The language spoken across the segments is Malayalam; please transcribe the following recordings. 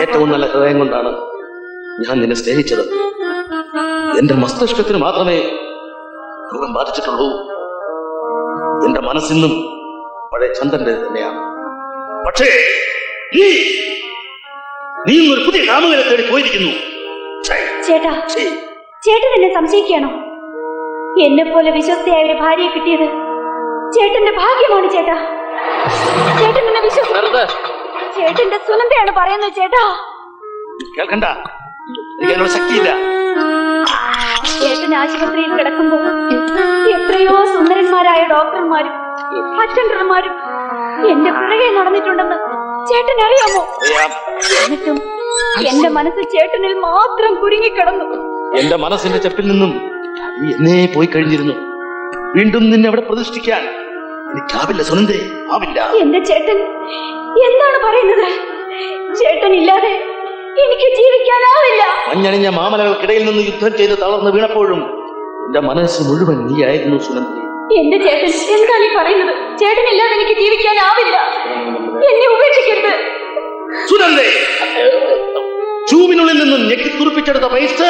ഏറ്റവും നല്ല ഹൃദയം കൊണ്ടാണ് ഞാൻ നിന്നെ സ്നേഹിച്ചത്. എന്റെ മസ്തിഷ്കത്തിന് മാത്രമേ രോഗം ബാധിച്ചിട്ടുള്ളൂ. എന്റെ മനസ്സിന്നും പഴയ ചന്ദ്രന്റെ തന്നെയാണ്. പക്ഷേ നീ ഒരു പുതിയ കാമുകനെ തേടി പോയിരിക്കുന്നു. ചേട്ടാ, ചേട്ടൻ എന്നെ സംശയിക്കുകയാണോ? എന്നെ പോലെ വിശ്വസ്തയായ ഒരു ഭാര്യയെ കിട്ടിയത് ചേട്ടന്റെ ഭാഗ്യമാണ് ചേട്ടാ. ചേട്ടൻ എന്നെ ചേട്ടന്റെ സുനന്ദയാണ് പറയുന്നത് ചേട്ടാ. കേൾക്കണ്ട, എനിക്ക് ശക്തിയില്ല. ചേട്ടൻ ആശുപത്രിയിൽ കിടക്കുമ്പോൾ എത്രയോ സുന്ദരന്മാരായ ഡോക്ടർമാരും അറ്റൻഡർമാരും എന്റെ പുറകെ നടന്നിട്ടുണ്ടെന്ന് ചേട്ടൻ അറിയാമോ? എന്നിട്ടും എന്റെ മനസ്സ് ചേട്ടനിൽ മാത്രം കുരുങ്ങിക്കിടന്നു. എന്റെ മനസ്സിന്റെ ചെപ്പിൽ നിന്നും നീ എന്നേ പോയി കഴിഞ്ഞിരുന്നു. വീണ്ടും നിന്നെ അവിടെ പ്രതിഷ്ഠിക്കാൻ എനിക്കാവില്ല സുനന്ദേ, ആവില്ല. എന്റെ ചേട്ടൻ എന്താണ് പറയുന്നത്? ചേട്ടൻ ഇല്ലാതെ എനിക്ക് ജീവിക്കാനാവില്ല. മഞ്ഞണിഞ്ഞ മാമലകൾക്കിടയിൽ നിന്ന് യുദ്ധം ചെയ്ത് തളർന്ന് വീണപ്പോഴും എന്റെ മനസ്സ് മുഴുവൻ നീയായിരുന്നു സുനന്ദി. എന്റെ ചേട്ടൻ എന്താണ് ഈ പറയുന്നത്? ചേട്ടൻ ഇല്ലാതെ എനിക്ക് ജീവിക്കാനാവില്ല. എന്നെ ഉപേക്ഷിക്കരുത് സുനന്ദേ. ചൂവിനുള്ളിൽ നിന്നും ഞെക്കി തുറപ്പിച്ചെടുത്ത പൈസ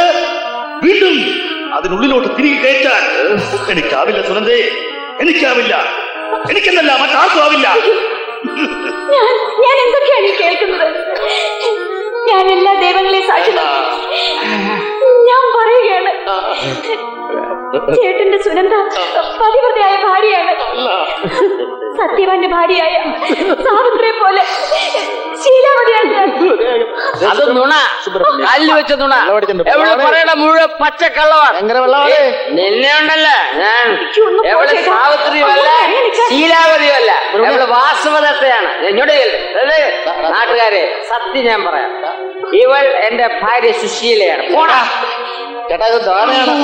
വീണ്ടും അതിനുള്ളിലോട്ട് തിരികെ കയറ്റാൻ എനിക്കാവില്ല സുനന്ദേ, എനിക്കാവില്ല. എനിക്കെന്നല്ല മറ്റാർക്കും ആവില്ല. ഞാൻ എന്തൊക്കെയാണ് ഈ കേൾക്കുന്നത്? ഞാൻ എല്ലാ ദൈവങ്ങളെയും സാക്ഷി ഞാൻ പറയുകയാണ്, ചേട്ടന്റെ സുനന്ദ പതിവ്രതയായ ഭാര്യയാണ്. സത്യവാന്റെ ഭാര്യയായ സാവിത്രിയെ പോലെ ശീലാവതിയാണ്. അത് നുണ, കല്ല് വെച്ച നുണ. പറയണ മുഴുവൻ പച്ചക്കള്ളമാണ്. നിന്നെ ഉണ്ടല്ലോ ഞാൻ എവിടെ സാവിത്രിയുമല്ല ശീലാവതിയുമല്ല, എവിടെ വാസുവദത്തയാണ്. നാട്ടുകാരെ സത്യം ഞാൻ പറയാം, ഇവൾ എന്റെ ഭാര്യ സുശീലയാണ്. പോടാ ചേട്ടാ, ഇത് ധാരണയാണ്.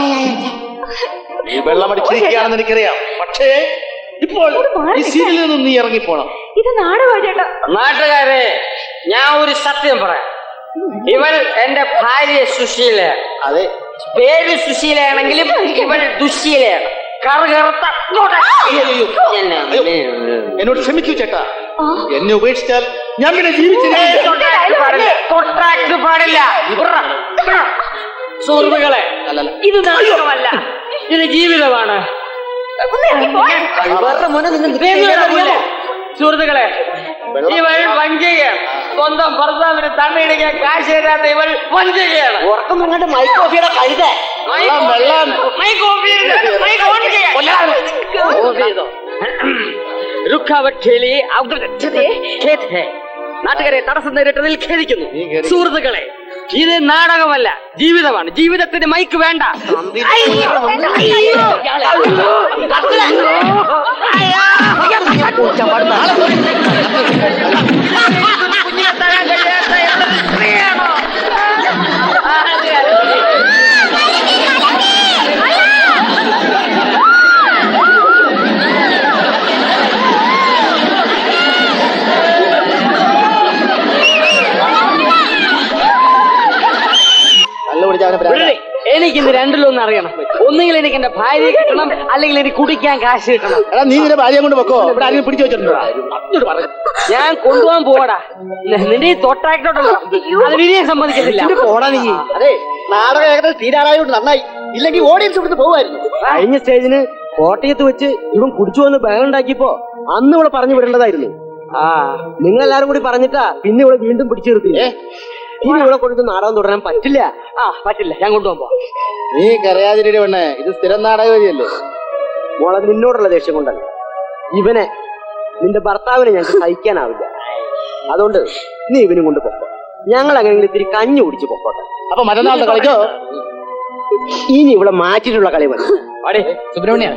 നീ വെള്ളമടിച്ചിരിക്കുകയാണെന്ന് എനിക്കറിയാം. പക്ഷേ ഇപ്പോൾ ഈ സീരിയലിൽ നിന്നും നീ ഇറങ്ങിപ്പോണം. ഇത് നാടകമാണ് ചേട്ടാ. നാട്ടുകാരെ ഞാൻ ഒരു സത്യം പറയാം, ഇവൾ എന്റെ ഭാര്യ സുശീലയാണ്. അതെ, പേര് സുശീലയാണെങ്കിലും ഇവൾ ദുശീലയാണ്. കറുകറുത്ത എന്നോട് ക്ഷമിക്കൂ ചേട്ടാ. എന്നെ ഉപേക്ഷിച്ചാൽ ഞാൻ പിന്നെ ജീവിച്ചില്ല. പാടില്ല സുഹൃത്തുക്കളെ, ഇത് നാടകമല്ല, ഇത് ജീവിതമാണ്. സുഹൃത്തുക്കളെ, ഇവൾ വഞ്ചകയാണ്. സ്വന്തം ഭർത്താവിന് തണ്ണയിടിക്കാൻ കാശ് തരാത്ത ഇവൾ വഞ്ചകയാണ്. മൈക്കോഫിയുടെ കഴുത നാട്ടുകാരെ തടസ്സം നേരിട്ടതിൽ ഖേദിക്കുന്നു. സുഹൃത്തുക്കളെ, ഇത് നാടകമല്ല, ജീവിതമാണ്. ജീവിതത്തിന് മൈക്ക് വേണ്ട. കുഞ്ഞിനെ തരാൻ കഴിയാത്ത സ്ത്രീയാണോ? എനിക്കിന്ന് രണ്ടിലൊന്നും അറിയണം. ഒന്നുകിൽ എനിക്ക് എന്റെ ഭാര്യയെ കിട്ടണം, അല്ലെങ്കിൽ എനിക്ക് കുടിക്കാൻ കാശ് കിട്ടണം. നീ നിന്റെ ഭാര്യയെ കൊണ്ട് വെക്കോ? ഇവിടെ ആരെങ്കിലും പിടിച്ചു വെച്ചിട്ടുണ്ടോ? ഞാൻ കൊണ്ടുപോകാൻ പോടാ. നിന്റെ ഈ തൊട്ടാക്കിട്ടോട്ടല്ലോ, അതിനെ സമ്മതിക്കത്തില്ല. പോടാ നീ. അതെ, നാടകം ഏകദേശം തീരാറായോണ്ട് നന്നായി. ഇല്ലെങ്കിൽ ഓഡിയൻസ് ഇവിടുന്ന് പോകുമായിരുന്നു. കഴിഞ്ഞ സ്റ്റേജിന് കോട്ടയത്ത് വെച്ച് ഇവൻ കുടിച്ചു വന്ന് ബഹളം ഉണ്ടാക്കിയപ്പോ അന്ന് ഇവിടെ പറഞ്ഞു വിടേണ്ടതായിരുന്നു. നിങ്ങളെല്ലാരും കൂടി പറഞ്ഞിട്ടാ പിന്നെ ഇവിടെ വീണ്ടും പിടിച്ചു നിർത്തില്ലേ. ഇനി ഇവിടെ കൊടുത്ത് നാടകം തുടരാൻ പറ്റില്ല. പറ്റില്ല, ഞാൻ കൊണ്ടുപോകുമ്പോ. നീ കരയാതിരി പെണ്ണേ, ഇത് സ്ഥിരം നാടകവതിയല്ലേ. മോളെ നിന്നോടുള്ള ദേഷ്യം കൊണ്ടല്ല, ഇവനെ നിന്റെ ഭർത്താവിനെ ഞങ്ങൾക്ക് സഹിക്കാനാവില്ല. അതുകൊണ്ട് നീ ഇവനും കൊണ്ട് പൊക്കോ. ഞങ്ങൾ അങ്ങനെ ഇത്തിരി കഞ്ഞി കുടിച്ച് പൊക്കോട്ടെ. അപ്പൊ മറ്റന്നാളത്തെ കളിക്കോ? ഇനി ഇവിടെ മാറ്റിയിട്ടുള്ള കളി മതി. സുബ്രഹ്മണ്യ,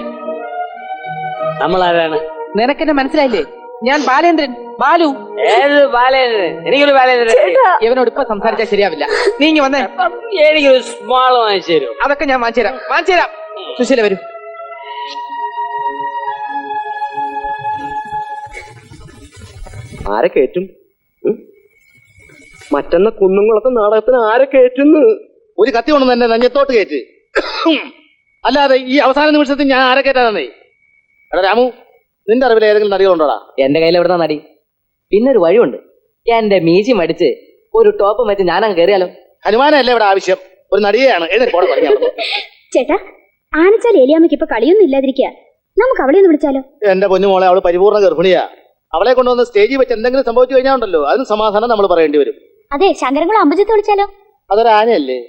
നമ്മളാരാണ്? നിനക്കെന്നെ മനസ്സിലായില്ലേ? ഞാൻ ബാലേന്ദ്രൻ, ബാലു. ഏത് ബാലേന്ദ്രൻ? എനിക്കൊരു ബാലേന്ദ്രൻ. ഇവനോട് ഇപ്പൊ സംസാരിച്ചാൽ ശരിയാവില്ല. നീ ഇങ്ങ് വന്നേ. എനിക്കൊരു സ്മാൾ വാങ്ങിച്ചു തരും. അതൊക്കെ ഞാൻ വാങ്ങിച്ചുതരാം. സുശീല വരൂ. ആരെ കേറ്റും? മറ്റന്ന കുന്നുങ്ങളൊക്കെ നാടകത്തിന് ആരെ കേറ്റുന്നു? ഒരു കത്തി കൊണ്ട് തന്നെ നെഞ്ഞത്തോട്ട് കയറ്റ്. അല്ലാതെ ഈ അവസാന നിമിഷത്തിൽ ഞാൻ ആരെ കയറ്റാതെ. എടാ രാമു, നിന്റെ അറിവിൽ ഏതെങ്കിലും നടികളുണ്ടോടാ? എന്റെ കയ്യിൽ എവിടുന്ന നടി? പിന്നെ ഒരു വഴിയുണ്ട്. എന്റെ മീശി മടിച്ച് ഒരു ടോപ്പ് വെച്ച് ഞാനങ്ങ് കയറിയാലോ? ഹനുമാനല്ലേ ഇവിടെ ആവശ്യം, ഒരു നടിയെയാണ്. എഴുന്നേറ്റ് പറയാം. ചേട്ടാ, ആനച്ചാൽ ഏലിയാമ്മയ്ക്ക് ഇപ്പൊ കളിയൊന്നും ഇല്ലാതിരിക്കുക. നമുക്ക് അവളെ ഒന്ന് വിളിച്ചാലോ? എന്റെ പൊന്നുമോളെ, അവള് പരിപൂർണ്ണ ഗർഭിണിയാ. അവളെ കൊണ്ടുവന്ന് സ്റ്റേജിൽ വെച്ച് എന്തെങ്കിലും സംഭവിച്ചു കഴിഞ്ഞാൽ ഉണ്ടല്ലോ, അതിന് സമാധാനം നമ്മൾ പറയേണ്ടി വരും. അതെ, ശങ്കരംകുളം അമ്പലത്തെ വിളിച്ചാലോ? അതൊരു ആനയല്ലേ?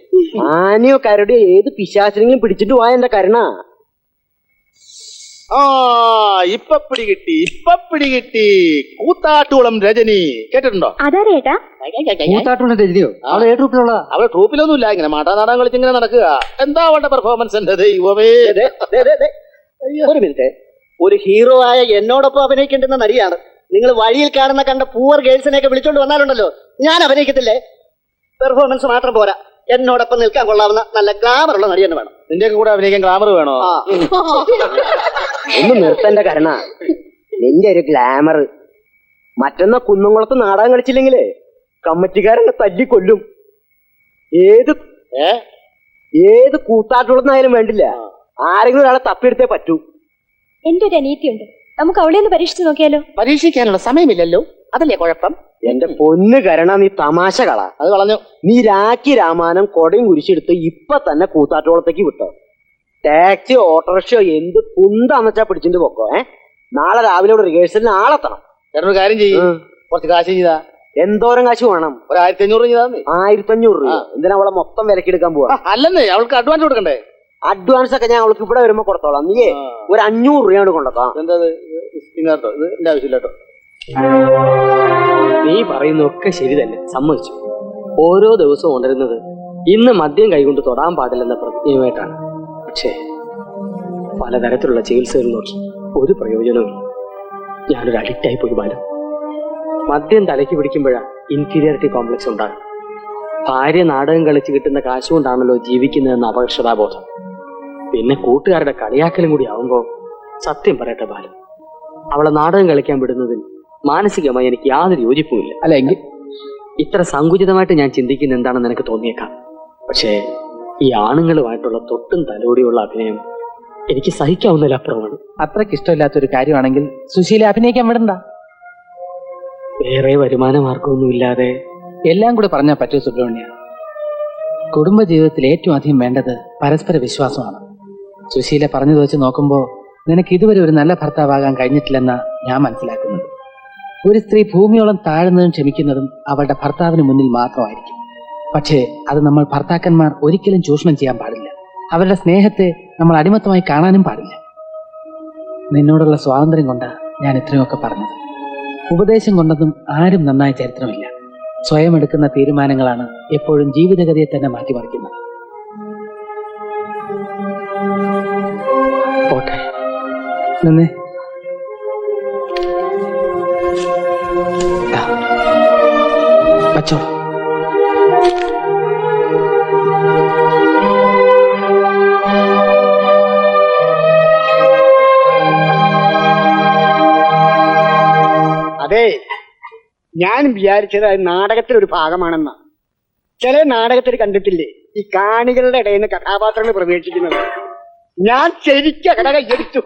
ആനയോ കരടിയോ ഏത് പിശാചിനെങ്കിലും പിടിച്ചിട്ട് പോയ എന്റെ കരുണ. ആ, ഇപ്പൊ പിടികിട്ടി. കൂത്താട്ടുകുളം രജനി കേട്ടിട്ടുണ്ടോ? അതാരേട്ടാ? കൂത്താട്ടുള്ള രജനിയോ? അവളെ ഏത് ട്രൂപ്പിലുള്ള? അവളെ ട്രൂപ്പിലൊന്നുമില്ല, ഇങ്ങനെ മാട്ടാനാടകം കളിച്ചിങ്ങനെ നടക്കുക. എന്താ അവളുടെ പെർഫോമൻസ്? എന്റെ ദൈവമേ. ഒരു മിനിറ്റ്, ഒരു ഹീറോ ആയ എന്നോടൊപ്പം അഭിനയിക്കേണ്ടുന്ന നടിയാണ്. നിങ്ങൾ വഴിയിൽ കണ്ട പൂവർ ഗേൾസിനെയൊക്കെ വിളിച്ചോണ്ട് വന്നാലുണ്ടല്ലോ, ഞാൻ അഭിനയിക്കത്തില്ലേ. പെർഫോമൻസ് മാത്രം പോരാ, എന്നോടൊപ്പം നിൽക്കാൻ കൊള്ളാവുന്ന നല്ല ഗ്ലാമർ ഉള്ള നടി തന്നെ വേണം. നിന്റെയൊക്കെ കൂടെ അഭിനയിക്കാൻ ഗ്ലാമർ വേണോ? ഒന്ന് നിർത്തന്റെ കരുണ, നിന്റെ ഒരു ഗ്ലാമർ. മറ്റൊന്ന കുന്നംകുളത്ത് നാടകം കളിച്ചില്ലെങ്കിലേ കമ്മിറ്റിക്കാരെന്നെ തല്ലിക്കൊല്ലും. ഏത് കൂത്താട്ടുള്ളതായാലും വേണ്ടില്ല, ആരെങ്കിലും ഒരാളെ തപ്പിയെടുത്തേ പറ്റൂ. എന്റെ ഒരു അനീതിയുണ്ട്, നമുക്ക് അവളെ ഒന്ന് പരീക്ഷിച്ചു നോക്കിയാലോ? പരീക്ഷിക്കാനുള്ള സമയമില്ലല്ലോ, അതല്ലേ കുഴപ്പം. എന്റെ പൊന്ന് കരുണ, നീ തമാശ കള. അത് കളഞ്ഞു. നീ രാഖി രാമാനം കൊടയും കുരിശെടുത്ത് ഇപ്പൊ തന്നെ കൂത്താട്ടോളത്തേക്ക് വിട്ടോ. ടാക്സി ഓട്ടോറിക്ഷയോ എന്ത് കുന്താന്ന് വെച്ചാ പിടിച്ചിട്ട് പോക്കോ. നാളെ രാവിലെ ഇവിടെ റിഹേഴ്സലിന് ആളെത്തണം. ചേട്ടനൊരു കാര്യം ചെയ്യും, കുറച്ച് കാശ് ചെയ്താ. എന്തോരം കാശ് വേണം? ഒരു 1500 ചെയ്താ. 1500 രൂപ എന്തിനാ അവളെ മൊത്തം വിലക്കെടുക്കാൻ പോവാ? അല്ലെന്നേ, അവൾക്ക് അഡ്വാൻസ് കൊടുക്കണ്ടേ? അഡ്വാൻസ് ഒക്കെ ഞാൻ അവൾക്ക് ഇവിടെ വരുമ്പോ കൊടുത്തോളാം. നീയേ ഒരു 500 രൂപയോട് കൊണ്ടുവക്കാം. എന്താ ഇങ്ങോട്ടോ? ഇത് എന്റെ ആവശ്യമില്ല കേട്ടോ. നീ പറയുന്നൊക്കെ ശരി തന്നെ, സമ്മതിച്ചു. ഓരോ ദിവസവും ഉണരുന്നത് ഇന്ന് മദ്യം കൈകൊണ്ട് തൊടാൻ പാടില്ലെന്ന പ്രതിജ്ഞയുമായിട്ടാണ്. പക്ഷേ പലതരത്തിലുള്ള ചികിത്സകൾ നോക്കി ഒരു പ്രയോജനവും. ഞാനൊരു അഡിക്റ്റായി പോയി ബാലു. മദ്യം തലയ്ക്ക് പിടിക്കുമ്പോഴാണ് ഇൻഫീരിയോറിറ്റി കോംപ്ലക്സ് ഉണ്ടാകും. ഭാര്യ നാടകം കളിച്ച് കിട്ടുന്ന കാശുകൊണ്ടാണല്ലോ ജീവിക്കുന്നതെന്ന അപകർഷതാബോധം. പിന്നെ കൂട്ടുകാരുടെ കളിയാക്കലും കൂടി ആവുമ്പോൾ സത്യം പറയട്ടെ ബാലു, അവളെ നാടകം കളിക്കാൻ വിടുന്നതിൽ മാനസികമായി എനിക്ക് യാതൊരു യോജിപ്പുമില്ല. അല്ല എങ്കിൽ ഇത്ര സങ്കുചിതമായിട്ട് ഞാൻ ചിന്തിക്കുന്ന എന്താണെന്ന് എനിക്ക് തോന്നിയേക്കാം. പക്ഷേ ഈ ആണുങ്ങളുമായിട്ടുള്ള തൊട്ടും തലോടിയുള്ള അഭിനയം എനിക്ക് സഹിക്കാവുന്നതിലപ്പുറമാണ്. അത്രയ്ക്ക് ഇഷ്ടമില്ലാത്തൊരു കാര്യമാണെങ്കിൽ സുശീല അഭിനയിക്കാൻ വിടണ്ട. വേറെ വരുമാന മാർഗമൊന്നുമില്ലാതെ എല്ലാം കൂടെ പറഞ്ഞാൽ പറ്റൂ സുബ്രഹ്മണ്യ. കുടുംബജീവിതത്തിൽ ഏറ്റവും അധികം വേണ്ടത് പരസ്പര വിശ്വാസമാണ്. സുശീല പറഞ്ഞത് വെച്ച് നോക്കുമ്പോൾ നിനക്ക് ഇതുവരെ ഒരു നല്ല ഭർത്താവാകാൻ കഴിഞ്ഞിട്ടില്ലെന്നാ ഞാൻ മനസ്സിലാക്കുന്നത്. ഒരു സ്ത്രീ ഭൂമിയോളം താഴ്ന്നതും ക്ഷമിക്കുന്നതും അവളുടെ ഭർത്താവിന് മുന്നിൽ മാത്രമായിരിക്കും. പക്ഷേ അത് നമ്മൾ ഭർത്താക്കന്മാർ ഒരിക്കലും ചൂഷണം ചെയ്യാൻ പാടില്ല. അവരുടെ സ്നേഹത്തെ നമ്മൾ അടിമത്തമായി കാണാനും പാടില്ല. നിന്നോടുള്ള സ്വാതന്ത്ര്യം കൊണ്ടാണ് ഞാൻ ഇത്രയൊക്കെ പറഞ്ഞത്. ഉപദേശം കൊണ്ടതും ആരും നന്നായ ചരിത്രമില്ല. സ്വയം എടുക്കുന്ന തീരുമാനങ്ങളാണ് എപ്പോഴും ജീവിതഗതിയെ തന്നെ മാറ്റിമറിക്കുന്നത്. പോട്ടെ. നിന്നെ വച്ചോ. അതെ, ഞാൻ വിചാരിച്ചത് അത് നാടകത്തിലൊരു ഭാഗമാണെന്നാ. ചില നാടകത്തിൽ കണ്ടിട്ടില്ലേ ഈ കാണികളുടെ ഇടയിൽ നിന്ന് കഥാപാത്രങ്ങൾ പ്രവേശിക്കുന്നത്? ഞാൻ ശരിക്കും അങ്ങനെ കയ്യടിച്ചു.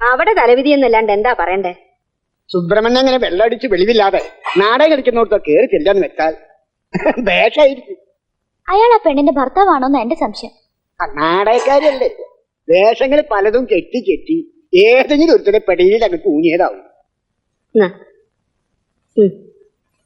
അവിടെ തലവിധി എന്നല്ലാണ്ട് എന്താ പറയണ്ടേ? സുബ്രഹ്മണ്യം അങ്ങനെ വെള്ളടിച്ച് വെളിവില്ലാതെ നാടകം കളിക്കുന്നിടത്ത് കയറി ചെല്ലാന്ന് വെച്ചാൽ വേഷമായിരിക്കും. അയാൾ ആ പെണ്ണിന്റെ ഭർത്താവാണോന്ന് എന്റെ സംശയം. നാടകക്കാരല്ലേ, വേഷങ്ങൾ പലതും കെട്ടി കെട്ടി ഏതെങ്കിലും ഒരുത്തരെ പെടയിൽ അങ്ങ് തൂങ്ങിയതാവും.